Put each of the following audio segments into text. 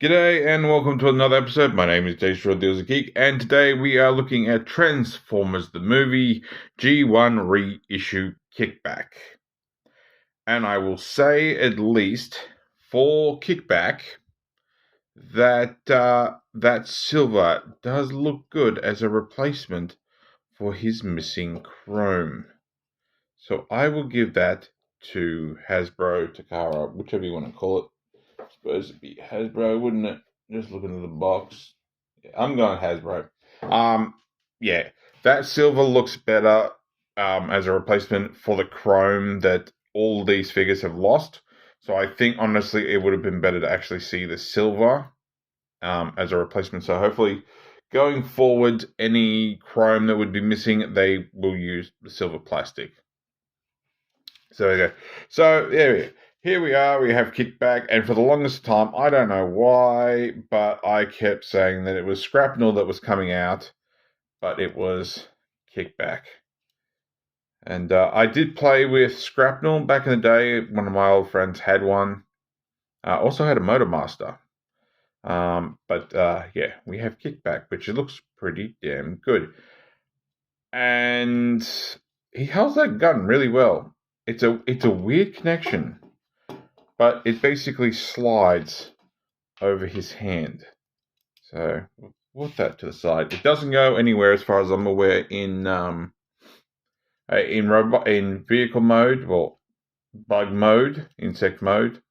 G'day and welcome to another episode. My name is Daethstro, Geek, and today we are looking at Transformers the movie G1 Reissue Kickback. And I will say, at least for Kickback, that that silver does look good as a replacement for his missing chrome. So I will give that to Hasbro, Takara, whichever you want to call it. I suppose it'd be Hasbro, wouldn't it? Just looking at the box. Yeah, I'm going Hasbro. Yeah, that silver looks better as a replacement for the chrome that all these figures have lost. So I think, honestly, it would have been better to actually see the silver as a replacement. So hopefully, going forward, any chrome that would be missing, they will use the silver plastic. So there you go. So here we are. We have Kickback, and for the longest time, I don't know why, but I kept saying that it was Scrapnel that was coming out, but it was Kickback. And I did play with Scrapnel back in the day. One of my old friends had one. Also had a Motormaster. Yeah, we have Kickback, which looks pretty damn good. And he holds that gun really well. It's a weird connection, but it basically slides over his hand. So we'll put that to the side. It doesn't go anywhere as far as I'm aware in vehicle mode, well, bug mode, insect mode.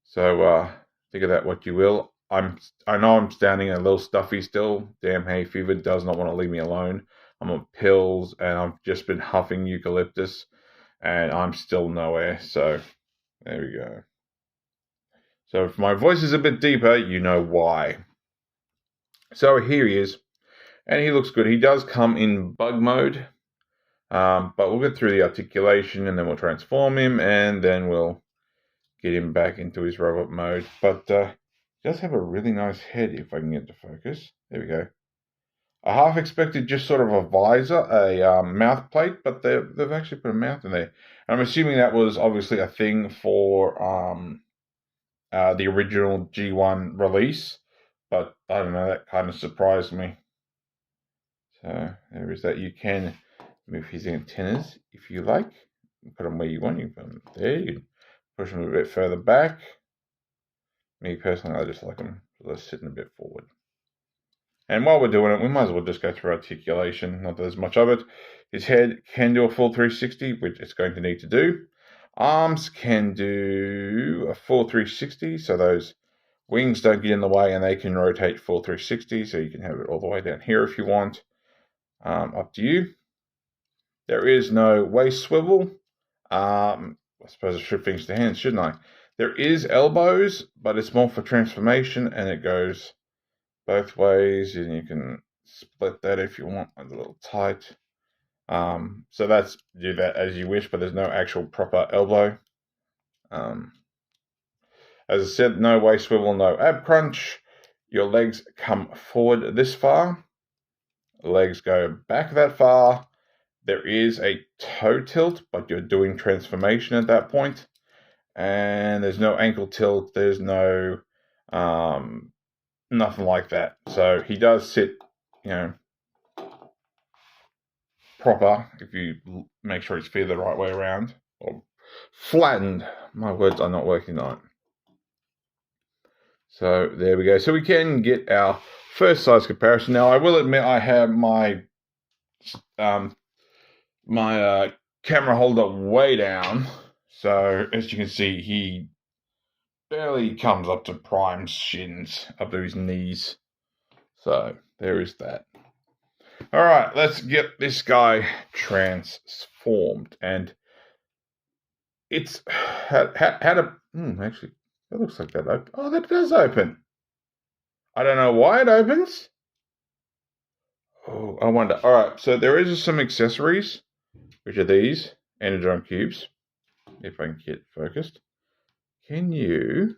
So think of that what you will. I know I'm sounding a little stuffy still. Damn hay fever does not want to leave me alone. I'm on pills and I've just been huffing eucalyptus and I'm still nowhere. So there we go. So if my voice is a bit deeper, you know why. So here he is, and he looks good. He does come in bug mode, but we'll get through the articulation, and then we'll transform him, and then we'll get him back into his robot mode. But he does have a really nice head, if I can get to focus. There we go. I half expected just sort of a visor, a mouth plate, but they've actually put a mouth in there. And I'm assuming that was obviously a thing for the original G1 release, but I don't know, that kind of surprised me. So there is that. You can move his antennas if you like. Put them where you want. You can put them there. You can push them a bit further back. Me personally, I just like them sitting a bit forward. And while we're doing it, we might as well just go through articulation. Not that there's much of it. His head can do a full 360, which it's going to need to do. Arms can do a full 360, so those wings don't get in the way and they can rotate full 360, so you can have it all the way down here if you want. Up to you. There is no waist swivel. I suppose I should finish the hands, shouldn't I? There is elbows, but it's more for transformation, and it goes both ways, and you can split that if you want a little tight. So that's, do that as you wish, but there's no actual proper elbow. As I said, no waist swivel, no ab crunch. Your legs come forward this far. Legs go back that far. There is a toe tilt, but you're doing transformation at that point. And there's no ankle tilt. There's no nothing like that. So he does sit, proper if you make sure it's fitted the right way around. Or flattened. My words are not working tonight. So there we go. So we can get our first size comparison. Now I will admit I have my camera holder way down. So as you can see, he barely comes up to Prime's shins, up to his knees. So there is that. All right, let's get this guy transformed. And it's had a actually, it looks like that open. Oh, that does open. I don't know why it opens. Oh, I wonder. All right, so there is some accessories, which are these energon cubes. If I can get focused. Can you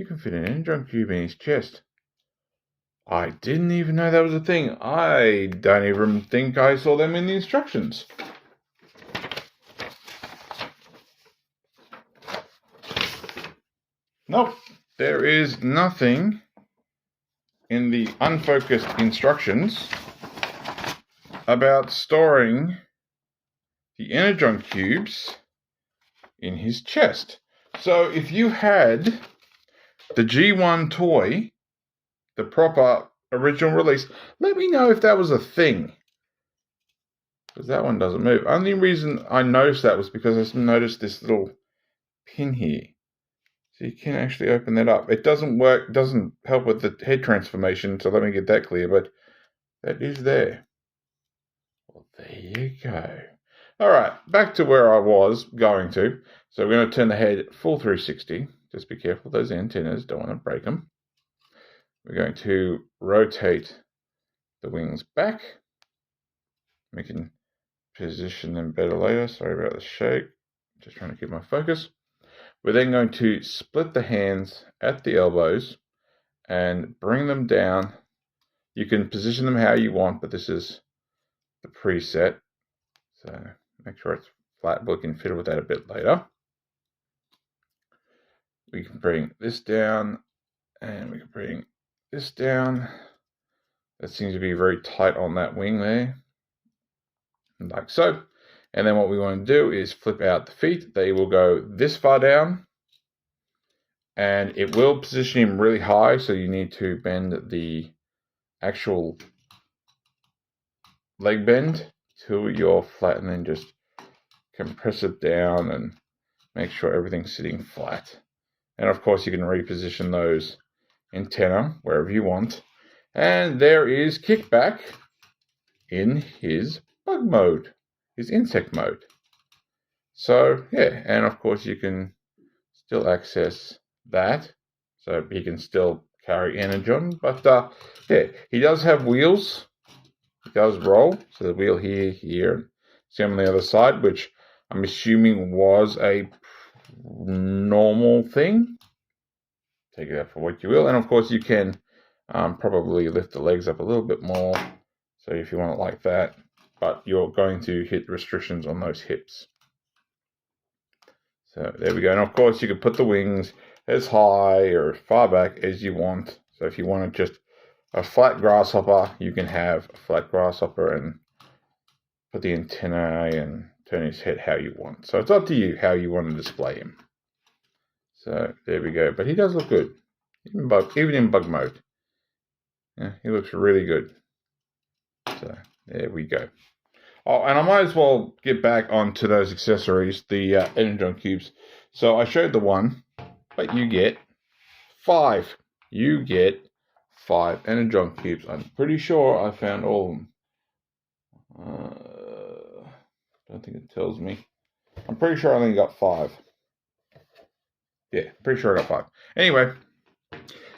can fit an energon cube in his chest. I didn't even know that was a thing. I don't even think I saw them in the instructions. Nope, there is nothing in the unfocused instructions about storing the energon cubes in his chest. So if you had the G1 toy, the proper original release, let me know if that was a thing. Because that one doesn't move. Only reason I noticed that was because I noticed this little pin here. So you can actually open that up. It doesn't work, doesn't help with the head transformation, so let me get that clear, but that is there. Well, there you go. Alright, back to where I was going to. So we're going to turn the head full 360. Just be careful, those antennas, don't want to break them. We're going to rotate the wings back. We can position them better later. Sorry about the shake. Just trying to keep my focus. We're then going to split the hands at the elbows and bring them down. You can position them how you want, but this is the preset. So make sure it's flat, but we can fiddle with that a bit later. We can bring this down and we can bring this down. That seems to be very tight on that wing there, like so. And then what we want to do is flip out the feet. They will go this far down and it will position him really high. So you need to bend the actual leg bend to your flat and then just compress it down and make sure everything's sitting flat. And of course you can reposition those antenna wherever you want. And there is Kickback in his bug mode, his insect mode. So yeah, and of course you can still access that. So he can still carry energon, but yeah, he does have wheels. He does roll. So the wheel here, same on the other side, which I'm assuming was a normal thing. Take it out for what you will. And of course you can probably lift the legs up a little bit more. So if you want it like that, but you're going to hit restrictions on those hips. So there we go. And of course you can put the wings as high or as far back as you want. So if you want just a flat grasshopper, you can have a flat grasshopper and put the antennae and turn his head how you want. So it's up to you how you want to display him. So there we go. But he does look good, even in bug mode. Yeah, he looks really good. So there we go. Oh, and I might as well get back onto those accessories, the energon cubes. So I showed the one, but you get 5. You get 5 energon cubes. I'm pretty sure I found all of them. Don't think it tells me. I'm pretty sure I only got 5. Yeah, pretty sure I got 5. Anyway,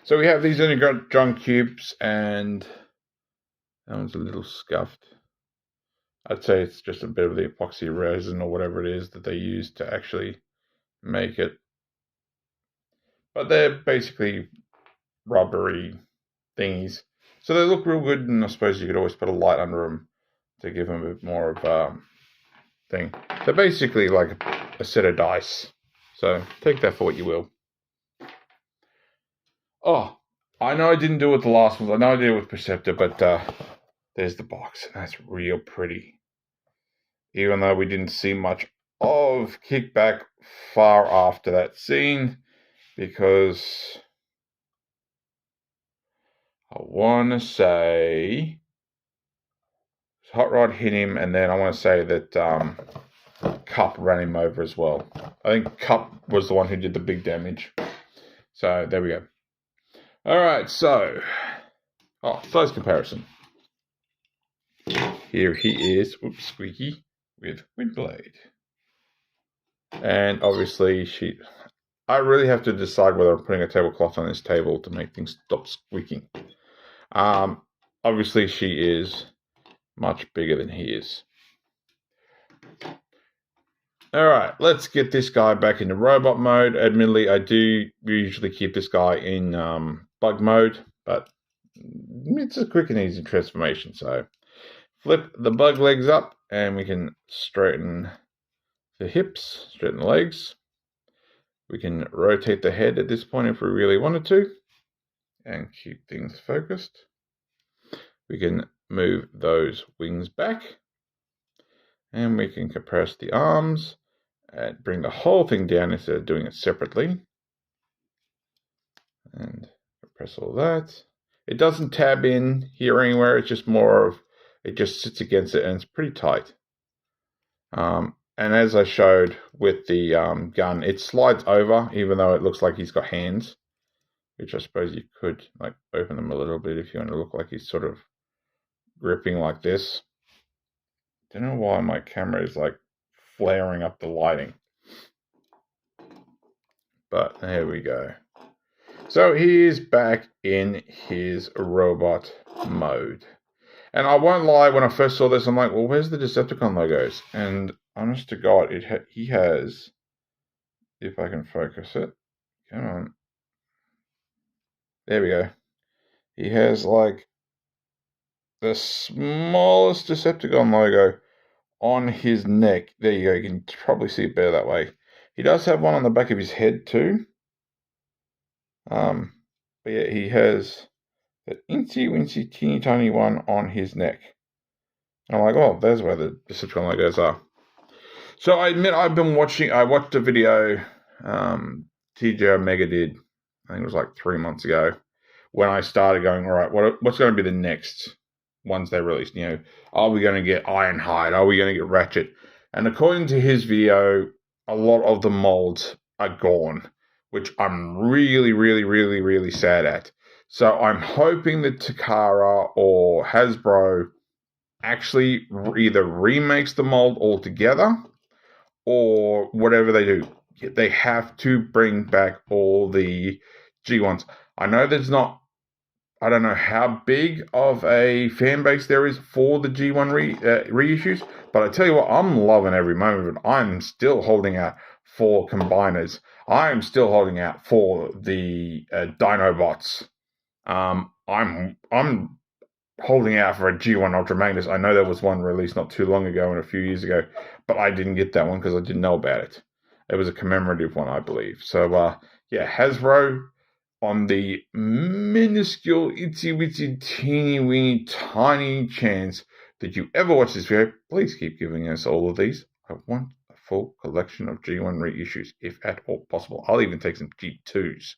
so we have these energon cubes, and that one's a little scuffed. I'd say it's just a bit of the epoxy resin or whatever it is that they use to actually make it. But they're basically rubbery thingies. So they look real good, and I suppose you could always put a light under them to give them a bit more of a thing. They're basically like a set of dice. So take that for what you will. Oh, I know I didn't do it with the last ones. I know I did it with Perceptor, but there's the box. And that's real pretty. Even though we didn't see much of Kickback far after that scene, because I want to say Hot Rod hit him, and then I want to say that Cup ran him over as well. I think Cup was the one who did the big damage. So there we go. Alright, so size comparison. Here he is, oops, squeaky, with WIndblade. And obviously I really have to decide whether I'm putting a tablecloth on this table to make things stop squeaking. Obviously she is much bigger than he is. Alright, let's get this guy back into robot mode. Admittedly, I do usually keep this guy in bug mode, but it's a quick and easy transformation. So flip the bug legs up and we can straighten the hips, straighten the legs. We can rotate the head at this point if we really wanted to and keep things focused. We can move those wings back and we can compress the arms and bring the whole thing down instead of doing it separately. And compress all that. It doesn't tab in here anywhere. It's just more of, it just sits against it and it's pretty tight. And as I showed with the gun, it slides over even though it looks like he's got hands, which I suppose you could like open them a little bit if you want to look like he's sort of gripping like this. Don't know why my camera is like flaring up the lighting, but there we go. So he is back in his robot mode. And I won't lie, when I first saw this, I'm like, well, where's the Decepticon logos? And honest to God, he has, if I can focus it, come on. There we go. He has like the smallest Decepticon logo on his neck. There you go. You can probably see it better that way. He does have one on the back of his head too. But yeah, he has the incy wincy teeny tiny one on his neck. And I'm like, oh, there's where the Decepticon logos are. So I admit I watched a video TJ Omega did, I think it was like 3 months ago, when I started going, all right, what's going to be the next ones they released? You know, are we going to get Ironhide? Are we going to get Ratchet? And according to his video, a lot of the molds are gone, which I'm really, really, really, really sad at. So I'm hoping that Takara or Hasbro actually either remakes the mold altogether or whatever they do. They have to bring back all the G1s. I know there's not, I don't know how big of a fan base there is for the G1 reissues, but I tell you what, I'm loving every moment of it. I'm still holding out for combiners. I'm still holding out for the Dinobots. I'm holding out for a G1 Ultra Magnus. I know there was one released not too long ago and a few years ago, but I didn't get that one because I didn't know about it. It was a commemorative one, I believe. So, yeah, Hasbro, on the minuscule, itsy-bitsy, teeny-weeny, tiny chance that you ever watch this video, please keep giving us all of these. I want a full collection of G1 reissues, if at all possible. I'll even take some G2s.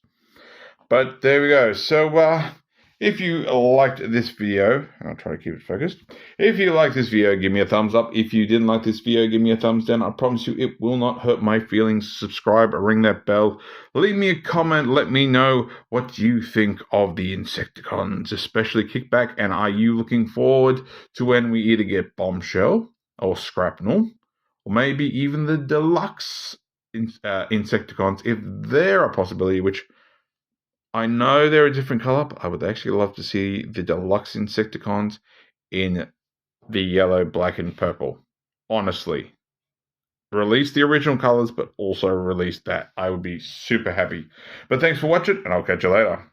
But there we go. So, if you liked this video, I'll try to keep it focused. If you liked this video, give me a thumbs up. If you didn't like this video, give me a thumbs down. I promise you it will not hurt my feelings. Subscribe, ring that bell. Leave me a comment. Let me know what you think of the Insecticons, especially Kickback. And are you looking forward to when we either get Bombshell or Scrapnel, or maybe even the deluxe Insecticons, if they're a possibility, which I know they're a different color, but I would actually love to see the deluxe Insecticons in the yellow, black, and purple. Honestly. Release the original colors, but also release that. I would be super happy. But thanks for watching, and I'll catch you later.